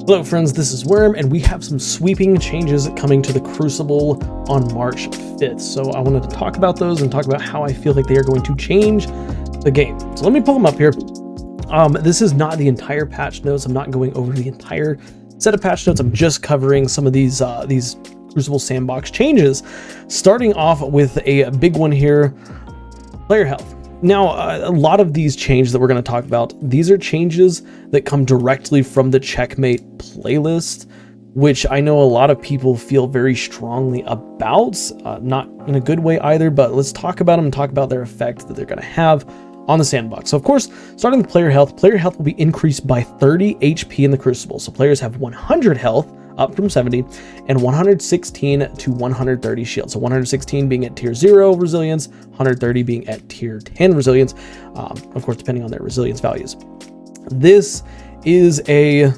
Hello friends, this is Worm, and we have some sweeping changes coming to the Crucible on March 5th. So I wanted to talk about those and talk about how I feel like they are going to change the game. So let me pull them up here. This is not the entire patch notes. I'm not going over the entire set of patch notes. I'm just covering some of these Crucible sandbox changes, starting off with a big one here, player health. Now, a lot of these changes that we're going to talk about, these are changes that come directly from the Checkmate playlist, which I know a lot of people feel very strongly about, not in a good way either, but let's talk about them and talk about their effect that they're going to have on the sandbox. So of course, starting with player health will be increased by 30 HP in the Crucible. So players have 100 health, up from 70, and 116 to 130 shield. So 116 being at tier 0 resilience, 130 being at tier 10 resilience, of course, depending on their resilience values. This is a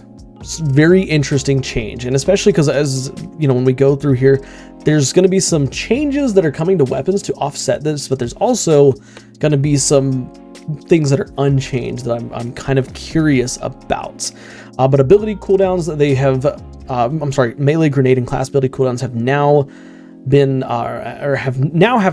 very interesting change, and especially because, as you know, when we go through here, there's going to be some changes that are coming to weapons to offset this, but there's also going to be some things that are unchanged that I'm kind of curious about. But ability cooldowns that they have, melee grenade and class ability cooldowns have now been, have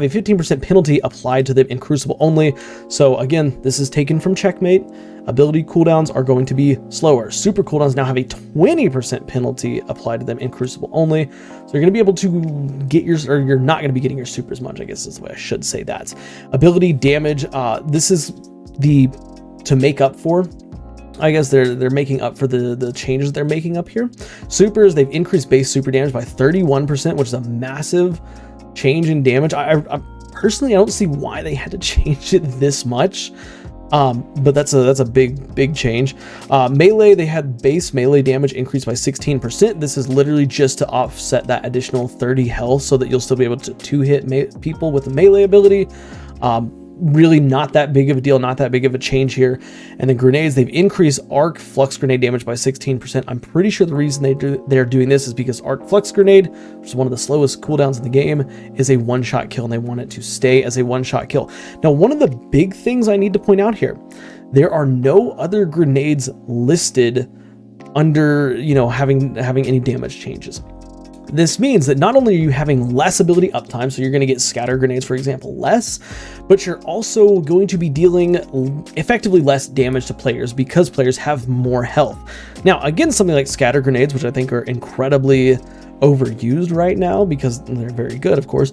a 15% penalty applied to them in Crucible only. So again, this is taken from Checkmate. Ability cooldowns are going to be slower. Super cooldowns now have a 20% penalty applied to them in Crucible only. So you're going to be able to get your, or you're not going to be getting your super as much, I guess is the way I should say that. Ability damage, this is to make up for, I guess they're making up for the changes they're making up here. Supers, they've increased base super damage by 31%, which is a massive change in damage. I personally, I don't see why they had to change it this much. But that's a big change. Melee, they had base melee damage increased by 16%. This is literally just to offset that additional 30 health so that you'll still be able to two-hit people with the melee ability. Really not that big of a deal, not that big of a change here. And then grenades, they've increased arc flux grenade damage by 16%. I'm pretty sure the reason they're doing this is because arc flux grenade, which is one of the slowest cooldowns in the game, is a one-shot kill, and they want it to stay as a one-shot kill. Now, one of the big things I need to point out here, there are no other grenades listed under, you know, having any damage changes. This means that not only are you having less ability uptime, so you're going to get scatter grenades, for example, less, but you're also going to be dealing effectively less damage to players because players have more health. Now, again, something like scatter grenades, which I think are incredibly overused right now because they're very good, of course,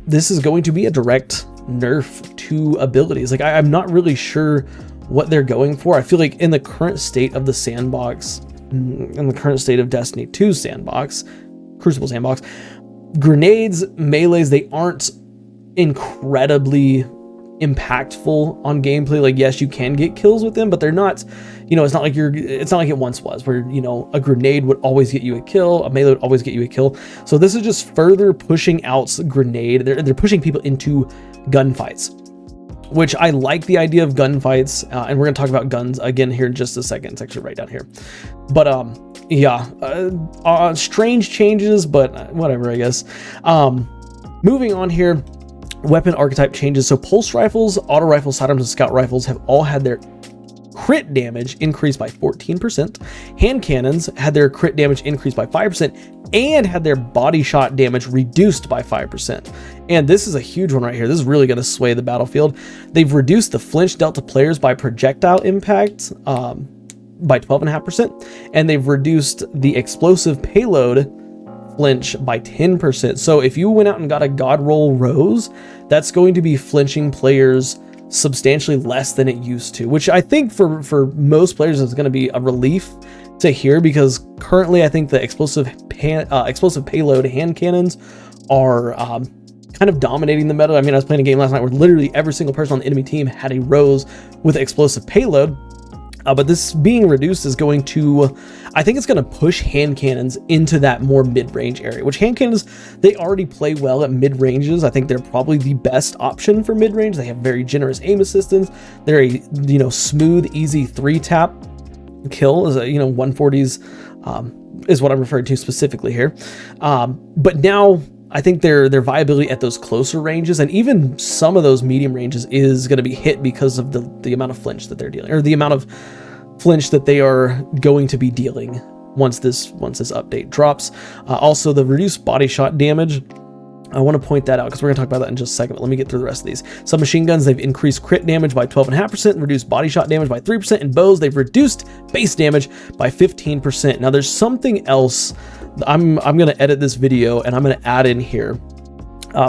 this is going to be a direct nerf to abilities. Like, I'm not really sure what they're going for. I feel like in the current state of the sandbox, in the current state of Destiny 2 sandbox, Crucible sandbox, grenades, melees, they aren't incredibly impactful on gameplay. Like, yes, you can get kills with them, but they're not, you know, it's not like it once was where, you know, a grenade would always get you a kill, a melee would always get you a kill. So this is just further pushing out grenade. They're pushing people into gunfights, which I like the idea of gunfights, and we're going to talk about guns again here in just a second. It's actually right down here. But yeah, strange changes, but whatever, I guess. Moving on here, weapon archetype changes. So pulse rifles, auto rifles, sidearms, and scout rifles have all had their crit damage increased by 14%. Hand cannons had their crit damage increased by 5% and had their body shot damage reduced by 5%. And this is a huge one right here. This is really going to sway the battlefield. They've reduced the flinch dealt to players by projectile impact by 12.5%, and they've reduced the explosive payload flinch by 10%. So if you went out and got a God Roll Rose, that's going to be flinching players substantially less than it used to, which I think for most players is going to be a relief to hear, because currently I think the explosive payload hand cannons are kind of dominating the meta. I mean, I was playing a game last night where literally every single person on the enemy team had a Rose with explosive payload. But this being reduced is going to, I think it's going to push hand cannons into that more mid-range area, which hand cannons, they already play well at mid-ranges. I think they're probably the best option for mid-range. They have very generous aim assistance. They're a, you know, smooth, easy 3-tap kill, is a, you know, 140s is what I'm referring to specifically here. But now I think their viability at those closer ranges and even some of those medium ranges is going to be hit because of the amount of flinch that they're dealing, or the amount of flinch that they are going to be dealing once this update drops. Also, the reduced body shot damage, I want to point that out because we're going to talk about that in just a second, but let me get through the rest of these. Submachine guns, they've increased crit damage by 12.5%, reduced body shot damage by 3%, and bows, they've reduced base damage by 15%. Now, there's something else. I'm going to edit this video, and I'm going to add in here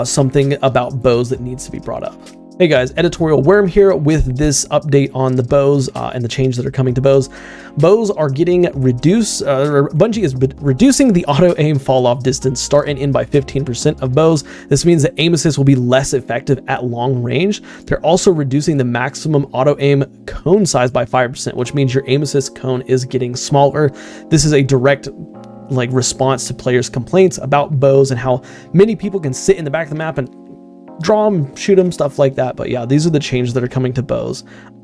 something about bows that needs to be brought up. Hey guys, Editorial Worm here with this update on the bows and the change that are coming to bows. Bows are getting reduced, Bungie is reducing the auto aim fall off distance start and end by 15% of bows. This means that aim assist will be less effective at long range. They're also reducing the maximum auto aim cone size by 5%, which means your aim assist cone is getting smaller. This is a direct response to players' complaints about bows and how many people can sit in the back of the map and draw them, shoot them, stuff like that. But yeah, these are the changes that are coming to bows.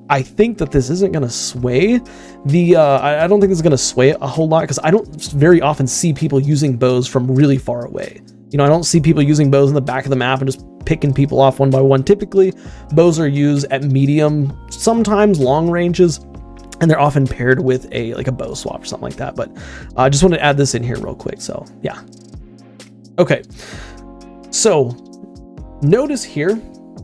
I think that this isn't going to sway the, I don't think this is going to sway it a whole lot because I don't very often see people using bows from really far away. You know, I don't see people using bows in the back of the map and just picking people off one by one. Typically, bows are used at medium, sometimes long ranges, and they're often paired with a bow swap or something like that. But I just want to add this in here real quick. So yeah. Okay. So notice here,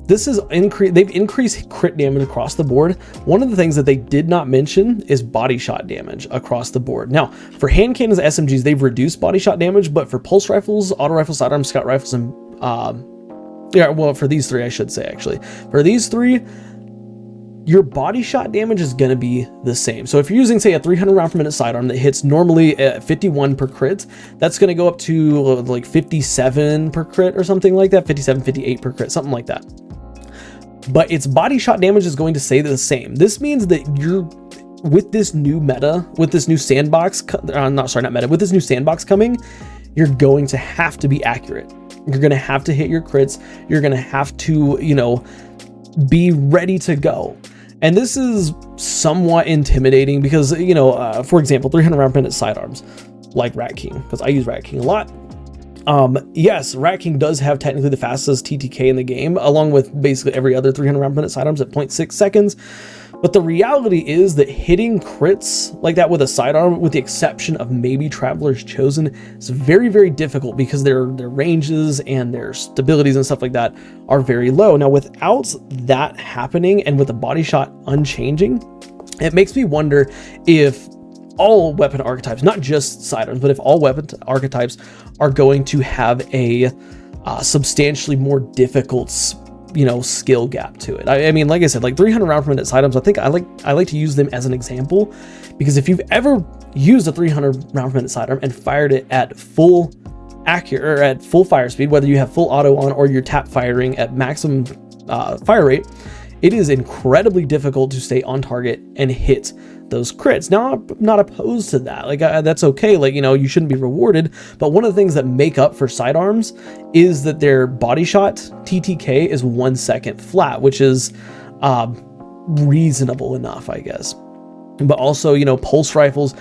this is they've increased crit damage across the board. One of the things that they did not mention is body shot damage across the board. Now, for hand cannons, SMGs, they've reduced body shot damage, but for pulse rifles, auto rifles, sidearms, scout rifles, and for these three, I should say, actually. For these three, your body shot damage is going to be the same. So if you're using, say, a 300 round per minute sidearm that hits normally at 51 per crit, that's going to go up to 57 per crit or something like that, 57, 58 per crit, something like that. But its body shot damage is going to stay the same. This means that with this new meta, with this new sandbox, with this new sandbox coming, you're going to have to be accurate. You're going to have to hit your crits. You're going to have to, be ready to go. And this is somewhat intimidating because, for example, 300 round per minute sidearms like Rat King, because I use Rat King a lot. Yes, Rat King does have technically the fastest TTK in the game, along with basically every other 300 round per minute sidearms at 0.6 seconds. But the reality is that hitting crits like that with a sidearm, with the exception of maybe Traveler's Chosen, is very, very difficult because their ranges and their stabilities and stuff like that are very low. Now, without that happening and with the body shot unchanging, it makes me wonder if all weapon archetypes, not just sidearms, but if all weapon archetypes are going to have a substantially more difficult skill gap to it. I mean, like I said, 300 round per minute sidearms, I think I like to use them as an example, because if you've ever used a 300 round per minute sidearm and fired it at full fire speed, whether you have full auto on or you're tap firing at maximum fire rate, it is incredibly difficult to stay on target and hit those crits. Now, I'm not opposed to that. That's okay. You shouldn't be rewarded. But one of the things that make up for sidearms is that their body shot TTK is 1 second flat, which is reasonable enough, I guess. But also, pulse rifles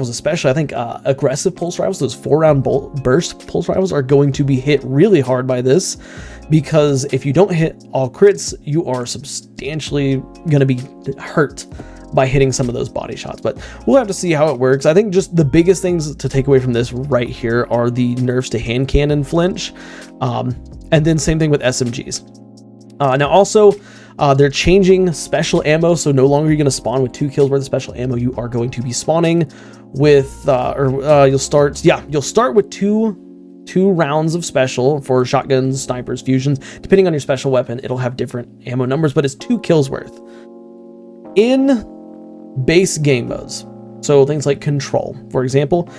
especially, I think aggressive pulse rifles, those 4-round burst pulse rifles, are going to be hit really hard by this, because if you don't hit all crits, you are substantially going to be hurt by hitting some of those body shots. But we'll have to see how it works. I think just the biggest things to take away from this right here are the nerfs to hand cannon flinch, and then same thing with SMGs. Now also, they're changing special ammo, so no longer are you going to spawn with 2 kills worth of special ammo. You are going to be spawning with, you'll start with two rounds of special for shotguns, snipers, fusions. Depending on your special weapon, it'll have different ammo numbers, but it's 2 kills worth. In base game modes, so things like control, for example,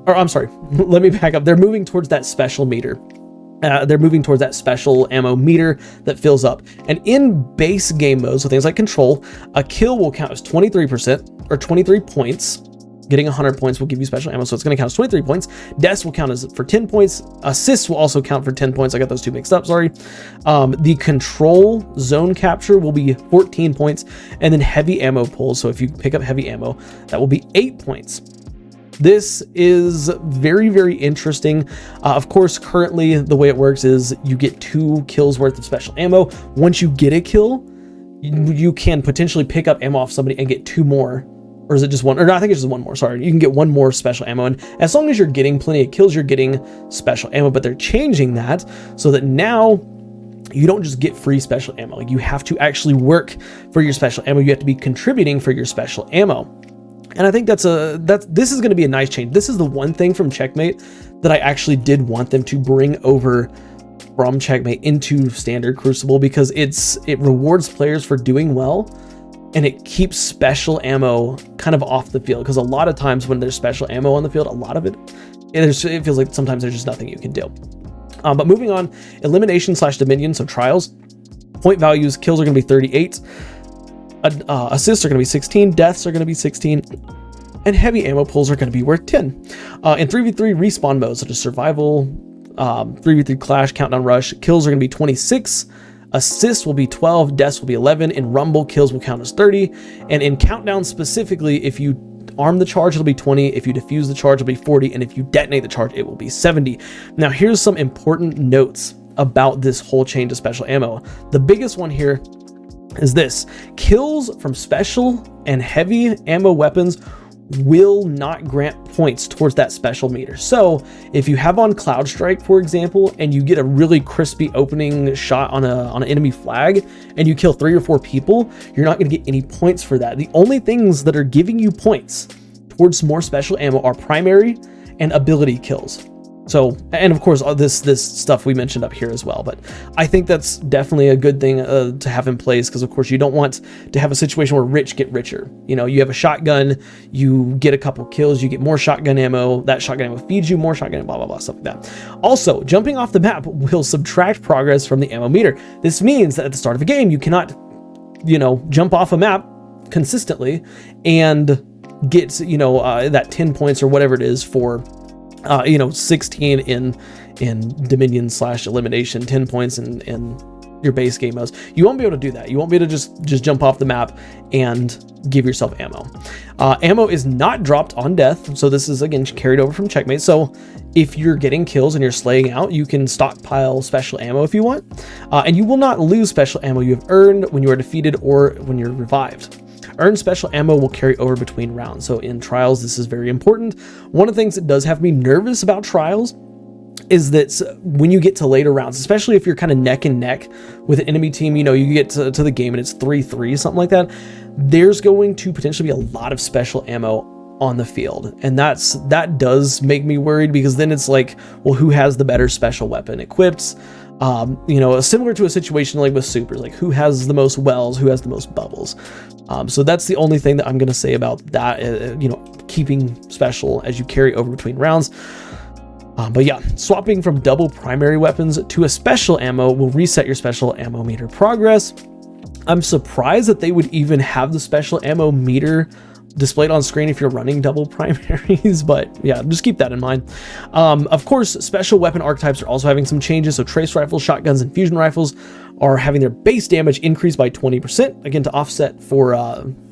or I'm sorry, let me back up. They're moving towards that special meter. They're moving towards that special ammo meter that fills up. And in base game mode, so things like control, a kill will count as 23% or 23 points. Getting 100 points will give you special ammo, so it's going to count as 23 points. Deaths will count as for 10 points. Assists will also count for 10 points. I got those two mixed up, sorry. The control zone capture will be 14 points, and then heavy ammo pulls. So if you pick up heavy ammo, that will be 8 points. This is very, very interesting. Of course, currently the way it works is you get 2 kills worth of special ammo. Once you get a kill, you can potentially pick up ammo off somebody and get 2 more Or is it just one? Or no, I think it's just one more. Sorry, you can get one more special ammo, and as long as you're getting plenty of kills, you're getting special ammo. But they're changing that so that now you don't just get free special ammo. Like, you have to actually work for your special ammo. You have to be contributing for your special ammo. And I think this is going to be a nice change. This is the one thing from Checkmate that I actually did want them to bring over from Checkmate into standard Crucible, because it rewards players for doing well, and it keeps special ammo kind of off the field. Because a lot of times when there's special ammo on the field, a lot of it feels like sometimes there's just nothing you can do. But moving on, elimination/dominion, so trials, point values, kills are going to be 38, assists are going to be 16, deaths are going to be 16, and heavy ammo pulls are going to be worth 10. In 3v3 respawn modes such as survival, 3v3 clash, countdown rush, kills are going to be 26, assists will be 12, deaths will be 11, in rumble, kills will count as 30, and in countdown specifically, if you arm the charge, it'll be 20, if you defuse the charge, it'll be 40, and if you detonate the charge, it will be 70. Now, here's some important notes about this whole change of special ammo. The biggest one here is this: kills from special and heavy ammo weapons will not grant points towards that special meter. So if you have on Cloud Strike, for example, and you get a really crispy opening shot on an enemy flag and you kill 3 or 4 people, you're not going to get any points for that. The only things that are giving you points towards more special ammo are primary and ability kills. So, and of course, this stuff we mentioned up here as well, but I think that's definitely a good thing to have in place, because of course you don't want to have a situation where rich get richer. You know, you have a shotgun, you get a couple kills, you get more shotgun ammo, that shotgun ammo feeds you more shotgun ammo, blah, blah, blah, stuff like that. Also, jumping off the map will subtract progress from the ammo meter. This means that at the start of a game, you cannot, you know, jump off a map consistently and get, you know, that 10 points or whatever it is for 16 in Dominion/elimination, 10 points in your base game modes. You won't be able to do that. You won't be able to just jump off the map and give yourself ammo. Ammo is not dropped on death, so this is again carried over from Checkmate. So if you're getting kills and you're slaying out, you can stockpile special ammo if you want, and you will not lose special ammo you have earned when you are defeated or when you're revived. Earned special ammo will carry over between rounds. So in trials, this is very important. One of the things that does have me nervous about trials is that when you get to later rounds, especially if you're kind of neck and neck with an enemy team, you know, you get to the game and it's 3-3, something like that, there's going to potentially be a lot of special ammo on the field. And that does make me worried, because then it's like, well, who has the better special weapon equipped? You know, similar to a situation like with supers, like who has the most wells, who has the most bubbles. So that's the only thing that I'm going to say about that, you know, keeping special as you carry over between rounds. But yeah, swapping from double primary weapons to a special ammo will reset your special ammo meter progress. I'm surprised that they would even have the special ammo meter displayed on screen if you're running double primaries, but yeah, just keep that in mind. Of course, special weapon archetypes are also having some changes. So trace rifles, shotguns, and fusion rifles are having their base damage increased by 20%, again to offset for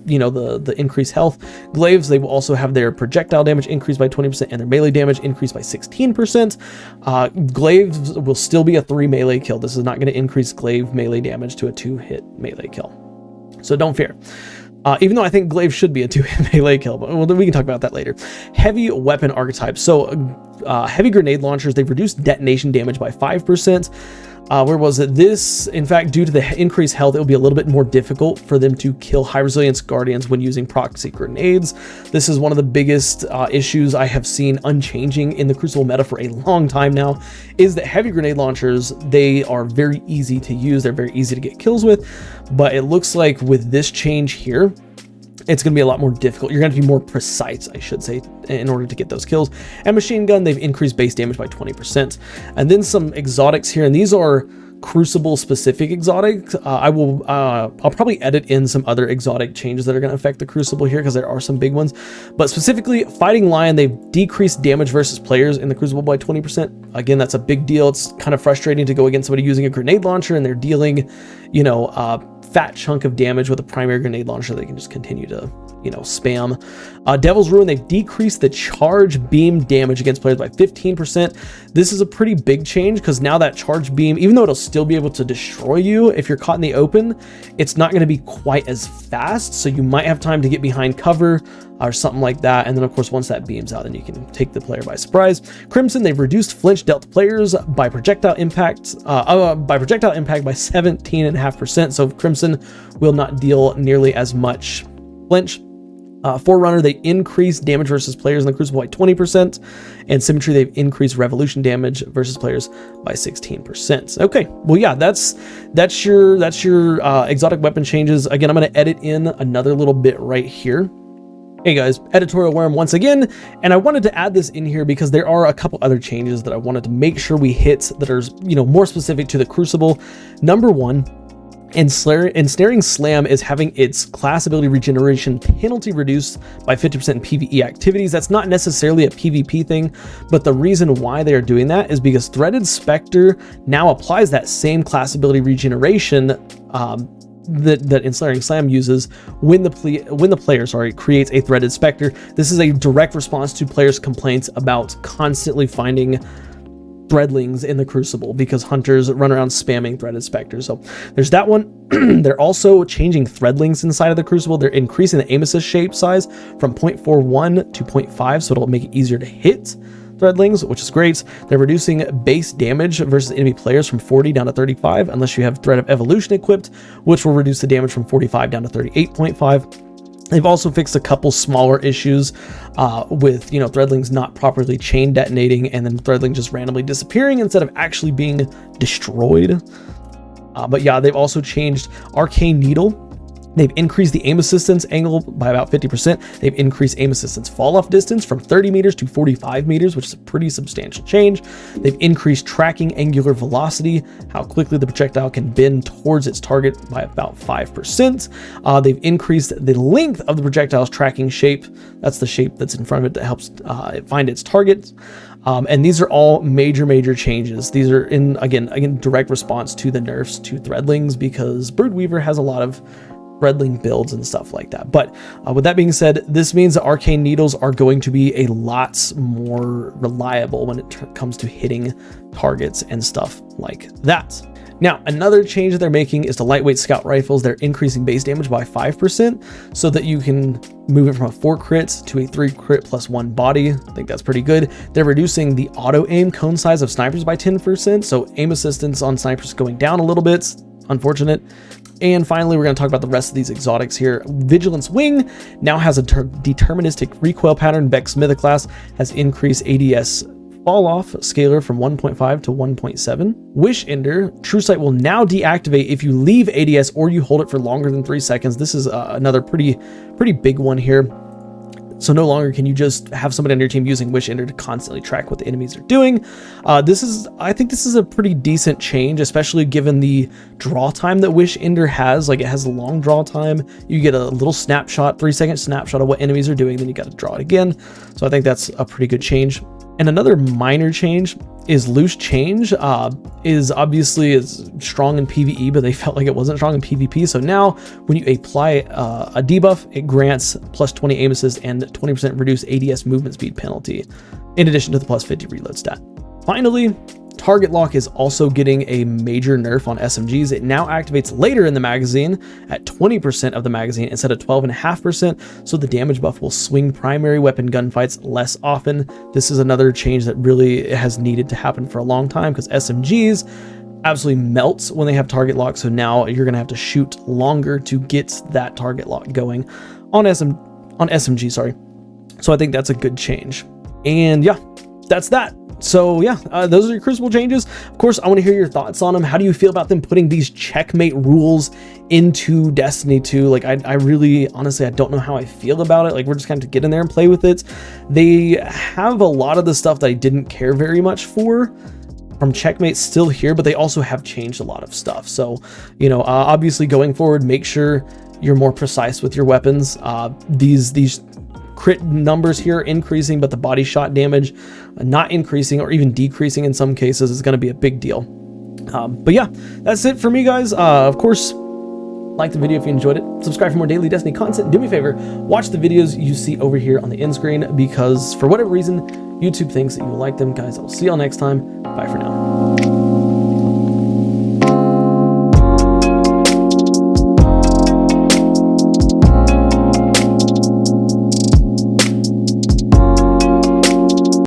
you know, the increased health. Glaives, they will also have their projectile damage increased by 20% and their melee damage increased by 16%. Glaives will still be a 3 melee kill. This is not going to increase glaive melee damage to a 2-hit melee kill, so don't fear. Even though I think glaive should be a 2-hit melee kill, but we can talk about that later. Heavy weapon archetypes. So heavy grenade launchers, they've reduced detonation damage by 5%. Where was it? This, in fact, due to the increased health, it will be a little bit more difficult for them to kill high resilience guardians when using proxy grenades. This is one of the biggest issues I have seen unchanging in the Crucible meta for a long time now, is that heavy grenade launchers, they are very easy to use. They're very easy to get kills with, but it looks like with this change here, it's going to be a lot more difficult. You're going to be more precise, I should say, in order to get those kills. And machine gun, they've increased base damage by 20%. And then some exotics here, and these are Crucible specific exotics. I'll probably edit in some other exotic changes that are going to affect the Crucible here, because there are some big ones. But specifically, Fighting Lion, they've decreased damage versus players in the Crucible by 20%. Again, that's a big deal. It's kind of frustrating to go against somebody using a grenade launcher and they're dealing, you know, fat chunk of damage with a primary grenade launcher. They can just continue to, you know, spam. Devil's Ruin, they've decreased the charge beam damage against players by 15%. This is a pretty big change because now that charge beam, even though it'll still be able to destroy you if you're caught in the open, it's not going to be quite as fast. So you might have time to get behind cover or something like that. And then of course, once that beams out, then you can take the player by surprise. Crimson, they've reduced flinch dealt to players by projectile impact by 17.5%. So Crimson will not deal nearly as much flinch. Forerunner, they increased damage versus players in the Crucible by 20%, and Symmetry, they've increased revolution damage versus players by 16%. Okay, well, yeah, that's your exotic weapon changes. Again, I'm going to edit in another little bit right here. Hey guys, Editorial Worm once again, and I wanted to add this in here because there are a couple other changes that I wanted to make sure we hit that are, you know, more specific to the Crucible. Number one, Ensnaring Slam is having its class ability regeneration penalty reduced by 50% in PvE activities. That's not necessarily a PvP thing, but the reason why they are doing that is because Threaded Spectre now applies that same class ability regeneration that Ensnaring Slam uses when the player creates a Threaded Spectre. This is a direct response to players' complaints about constantly finding threadlings in the Crucible because hunters run around spamming Threaded Spectres. So there's that one. They're also changing threadlings inside of the Crucible. They're increasing the aim assist shape size from 0.41 to 0.5, so it'll make it easier to hit threadlings, which is great. They're reducing base damage versus enemy players from 40 down to 35 unless you have Thread of Evolution equipped, which will reduce the damage from 45 down to 38.5. They've also fixed a couple smaller issues with, you know, threadlings not properly chain detonating and then threadling just randomly disappearing instead of actually being destroyed. But yeah, they've also changed Arcane Needle. They've increased the aim assistance angle by about 50%. They've increased aim assistance fall off distance from 30 meters to 45 meters, which is a pretty substantial change. They've increased tracking angular velocity, how quickly the projectile can bend towards its target, by about 5%. They've increased the length of the projectile's tracking shape. That's the shape that's in front of it that helps it find its target. And these are all major changes. These are in, again, direct response to the nerfs to threadlings because Broodweaver has a lot of threadling builds and stuff like that. But with that being said, this means that Arcane Needles are going to be a lot more reliable when it comes to hitting targets and stuff like that. Now, another change that they're making is to lightweight scout rifles. They're increasing base damage by 5% so that you can move it from a 4 crit to a 3 crit plus 1 body. I think that's pretty good. They're reducing the auto aim cone size of snipers by 10%. So aim assistance on snipers is going down a little bit. Unfortunate. And finally, we're going to talk about the rest of these exotics here. Vigilance Wing now has a deterministic recoil pattern. Vex Mythoclast has increased ADS fall off scalar from 1.5 to 1.7. Wish Ender, True Sight will now deactivate if you leave ADS or you hold it for longer than 3 seconds. This is another pretty big one here. So no longer can you just have somebody on your team using Wish Ender to constantly track what the enemies are doing. I think this is a pretty decent change, especially given the draw time that Wish Ender has. Like, it has a long draw time. You get a little snapshot, 3-second snapshot of what enemies are doing, then you got to draw it again. So I think that's a pretty good change. And another minor change is Loose Change is obviously strong in PvE, but they felt like it wasn't strong in PvP. So now when you apply a debuff, it grants plus 20 aim assist and 20% reduced ADS movement speed penalty, in addition to the plus 50 reload stat. Finally, Target Lock is also getting a major nerf on SMGs. It now activates later in the magazine at 20% of the magazine instead of 12.5%, so the damage buff will swing primary weapon gunfights less often. This is another change that really has needed to happen for a long time because SMGs absolutely melts when they have Target Lock, so now you're going to have to shoot longer to get that Target Lock going on SMG, sorry. So I think that's a good change. And yeah, that's that. So yeah, those are your Crucible changes. Of course, I want to hear your thoughts on them. How do you feel about them putting these checkmate rules into Destiny 2? Like, I really, honestly, I don't know how I feel about it. Like, we're just kind of get in there and play with it. They have a lot of the stuff that I didn't care very much for from checkmate still here, but they also have changed a lot of stuff. So, you know, obviously going forward, make sure you're more precise with your weapons. These crit numbers here increasing, but the body shot damage not increasing or even decreasing in some cases is going to be a big deal. But yeah, that's it for me, guys. Of course, like the video if you enjoyed it, subscribe for more daily Destiny content. Do me a favor, watch the videos you see over here on the end screen, because for whatever reason, YouTube thinks that you will like them. Guys, I'll see y'all next time. Bye for now.